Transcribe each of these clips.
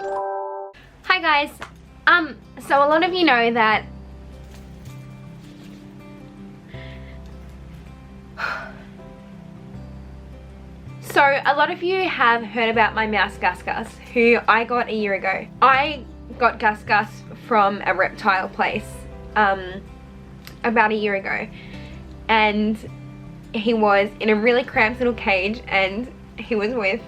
Hi guys, so a lot of you know that a lot of you have heard about my mouse GusGus, who I got a year ago. I got GusGus from a reptile place about a year ago, and he was in a really cramped little cage, and he was with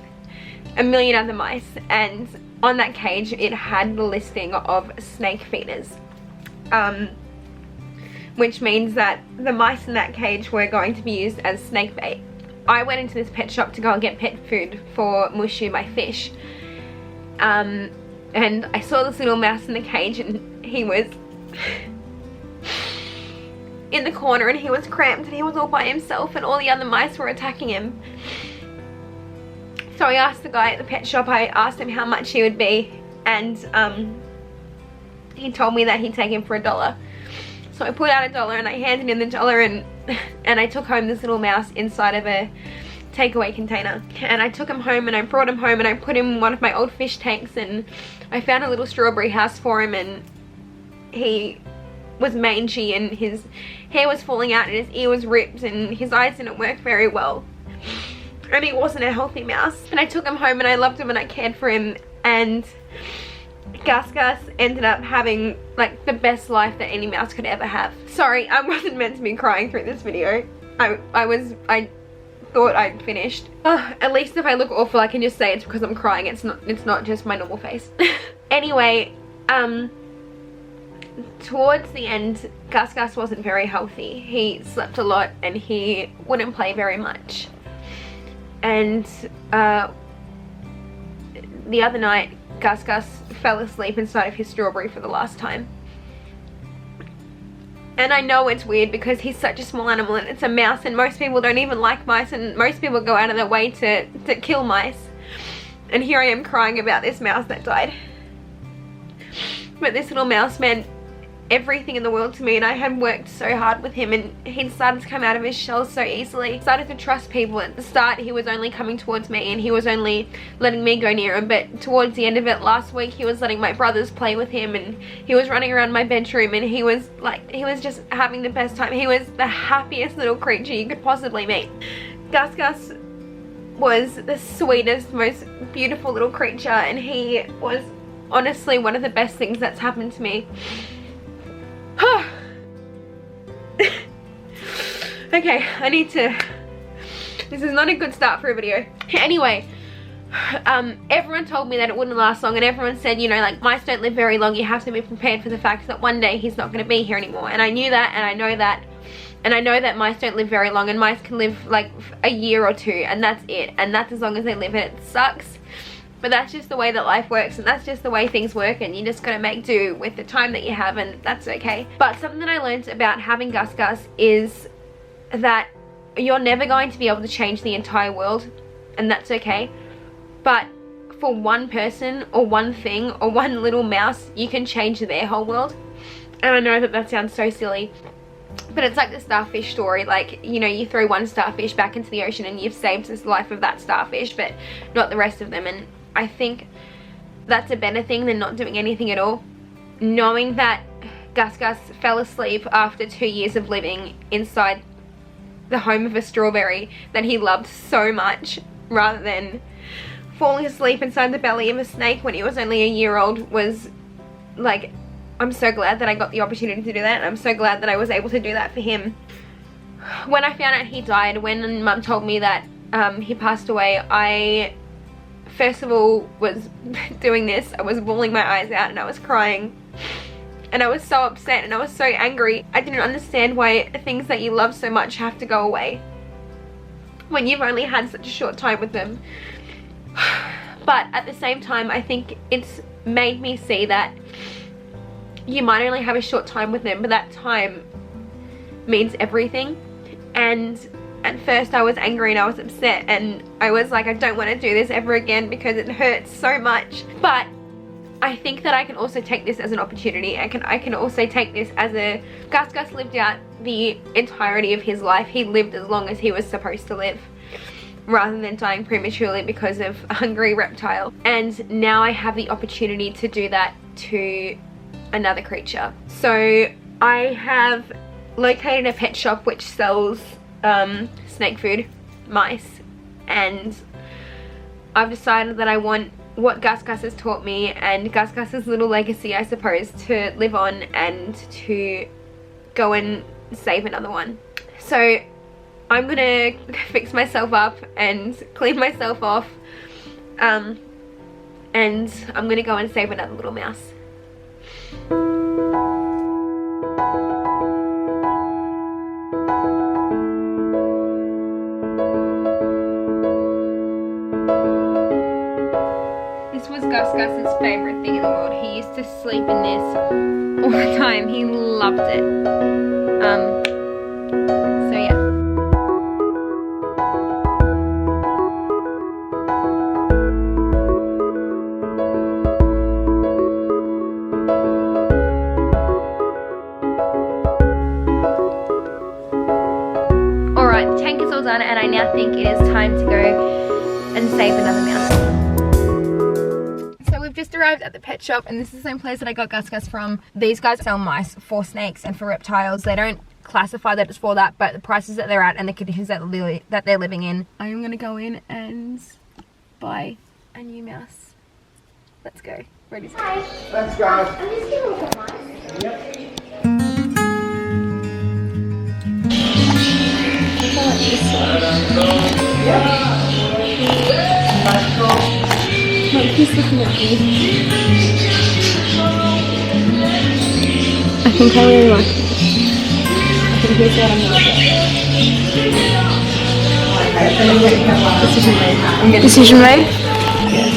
a million other mice, and on that cage it had the listing of snake feeders, which means that the mice in that cage were going to be used as snake bait. I went into this pet shop to go and get pet food for Mushu, my fish, and I saw this little mouse in the cage, and he was in the corner, and he was cramped, and he was all by himself, and all the other mice were attacking him. So I asked the guy at the pet shop, I asked him how much he would be, and he told me that he'd take him for $1. So I put out $1 and I handed him the $1, and I took home this little mouse inside of a takeaway container. And I took him home, and I brought him home, and I put him in one of my old fish tanks, and I found a little strawberry house for him, and he was mangy, and his hair was falling out, and his ear was ripped, and his eyes didn't work very well. And he wasn't a healthy mouse. And I took him home, and I loved him, and I cared for him, and GusGus ended up having like the best life that any mouse could ever have. Sorry, I wasn't meant to be crying through this video. I thought I'd finished. At least if I look awful, I can just say it's because I'm crying. It's not just my normal face. Anyway, towards the end, GusGus wasn't very healthy. He slept a lot, and he wouldn't play very much. And the other night, GusGus fell asleep inside of his strawberry for the last time. And I know it's weird because he's such a small animal, and it's a mouse, and most people don't even like mice, and most people go out of their way to kill mice. And here I am crying about this mouse that died. But this little mouse meant everything in the world to me, and I had worked so hard with him, and he started to come out of his shell so easily. He started to trust people. At the start he was only coming towards me, and he was only letting me go near him, but towards the end of it last week he was letting my brothers play with him, and he was running around my bedroom, and he was just having the best time. He was the happiest little creature you could possibly meet. GusGus was the sweetest, most beautiful little creature, and he was honestly one of the best things that's happened to me. Okay, this is not a good start for a video. Anyway, everyone told me that it wouldn't last long, and everyone said, you know, like, mice don't live very long. You have to be prepared for the fact that one day he's not going to be here anymore. And I knew that, and I know that, and I know that mice don't live very long, and mice can live like a year or two, and that's it, and that's as long as they live, and it sucks. But that's just the way that life works, and that's just the way things work, and you just gotta make do with the time that you have, and that's okay. But something that I learned about having GusGus is that you're never going to be able to change the entire world, and that's okay. But for one person, or one thing, or one little mouse, you can change their whole world. And I know that sounds so silly, but it's like the starfish story. Like, you know, you throw one starfish back into the ocean, and you've saved the life of that starfish, but not the rest of them. And I think that's a better thing than not doing anything at all. Knowing that GusGus fell asleep after 2 years of living inside the home of a strawberry that he loved so much, rather than falling asleep inside the belly of a snake when he was only a year old, was like, I'm so glad that I got the opportunity to do that, and I'm so glad that I was able to do that for him. When I found out he died, when Mum told me that he passed away, I first of all was doing this. I was bawling my eyes out, and I was crying, and I was so upset, and I was so angry. I didn't understand why things that you love so much have to go away when you've only had such a short time with them. But at the same time, I think it's made me see that you might only have a short time with them, but that time means everything. And at first I was angry, and I was upset, and I was like, I don't want to do this ever again because it hurts so much. But I think that I can also take this as an opportunity. I can also take this as a... GusGus lived out the entirety of his life. He lived as long as he was supposed to live. rather than dying prematurely because of a hungry reptile. And now I have the opportunity to do that to another creature. So I have located a pet shop which sells snake food, mice, and I've decided that I want what GusGus has taught me and GusGus's little legacy, I suppose, to live on and to go and save another one. So I'm gonna fix myself up and clean myself off, and I'm gonna go and save another little mouse. This was GusGus's favourite thing in the world. He used to sleep in this all the time. He loved it. So yeah. Alright, the tank is all done and I now think it is time to go and save another mouse. We've just arrived at the pet shop and this is the same place that I got GusGus from. These guys sell mice for snakes and for reptiles. They don't classify that it's for that, but the prices that they're at and the conditions that they're living in. I am going to go in and buy a new mouse. Let's go. Ready to go. Let's go. I'm just going to look at mice. Yep. I like this one. Let's go. Look, he's looking at me. I think I really like it. I think here's what I'm gonna do. Decision made. I'm getting decision made? Yeah.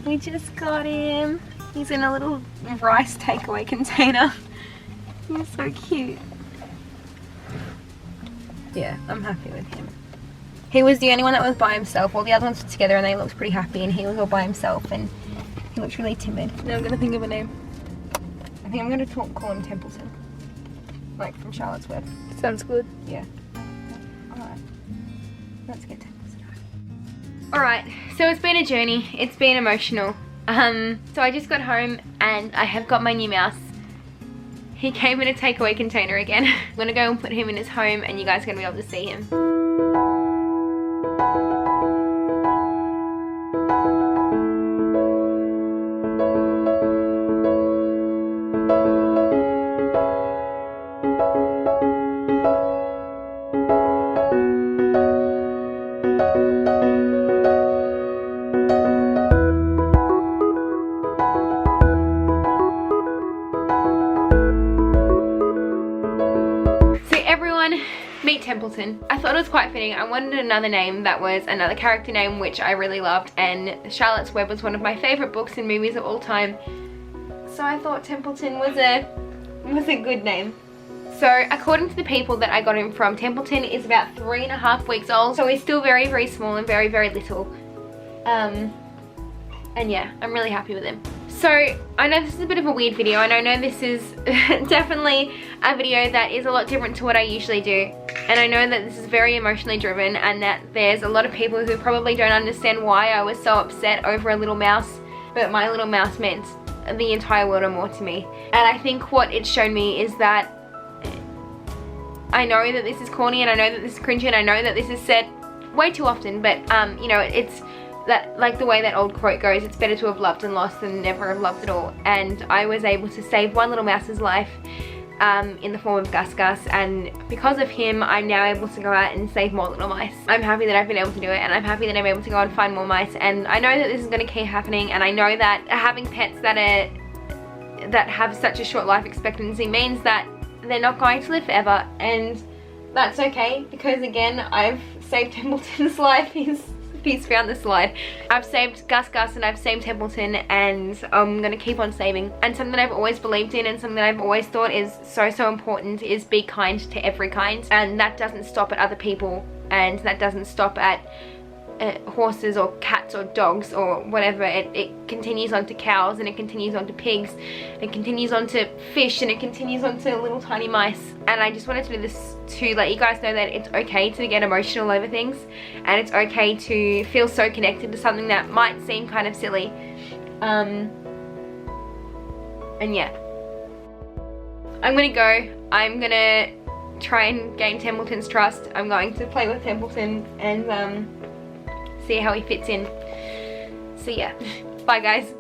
We just got him. He's in a little rice takeaway container. He's so cute. Yeah, I'm happy with him. He was the only one that was by himself. All the other ones were together and they looked pretty happy, and he was all by himself and he looks really timid. Now I'm gonna think of a name. I think I'm gonna call him Templeton. Like from Charlotte's Web. Sounds good. Yeah. Alright. Let's get Templeton. Alright, so it's been a journey. It's been emotional. So I just got home and I have got my new mouse. He came in a takeaway container again. I'm gonna go and put him in his home and you guys are gonna be able to see him. Meet Templeton. I thought it was quite fitting. I wanted another name that was another character name which I really loved, and Charlotte's Web was one of my favourite books and movies of all time. So I thought Templeton was a good name. So according to the people that I got him from, Templeton is about 3.5 weeks old. So he's still very, very small and very, very little. And yeah, I'm really happy with him. So I know this is a bit of a weird video, and I know this is definitely a video that is a lot different to what I usually do, and I know that this is very emotionally driven and that there's a lot of people who probably don't understand why I was so upset over a little mouse, but my little mouse meant the entire world and more to me. And I think what it's shown me is that I know that this is corny and I know that this is cringy and I know that this is said way too often, but you know, it's that, like the way that old quote goes, it's better to have loved and lost than never have loved at all. And I was able to save one little mouse's life in the form of GusGus, and because of him I'm now able to go out and save more little mice. I'm happy that I've been able to do it, and I'm happy that I'm able to go and find more mice, and I know that this is going to keep happening, and I know that having pets that have such a short life expectancy means that they're not going to live forever, and that's okay, because again, I've saved Templeton's life. He's found the slide. I've saved GusGus and I've saved Templeton, and I'm gonna keep on saving. And something that I've always believed in and something that I've always thought is so important is be kind to every kind, and that doesn't stop at other people, and that doesn't stop at horses or cats or dogs or whatever. It continues on to cows, and it continues on to pigs, it continues on to fish, and it continues on to little tiny mice. And I just wanted to do this to let you guys know that it's okay to get emotional over things, and it's okay to feel so connected to something that might seem kind of silly. And yeah, I'm gonna go. I'm gonna try and gain Templeton's trust. I'm going to play with Templeton and see how he fits in. So yeah, bye guys.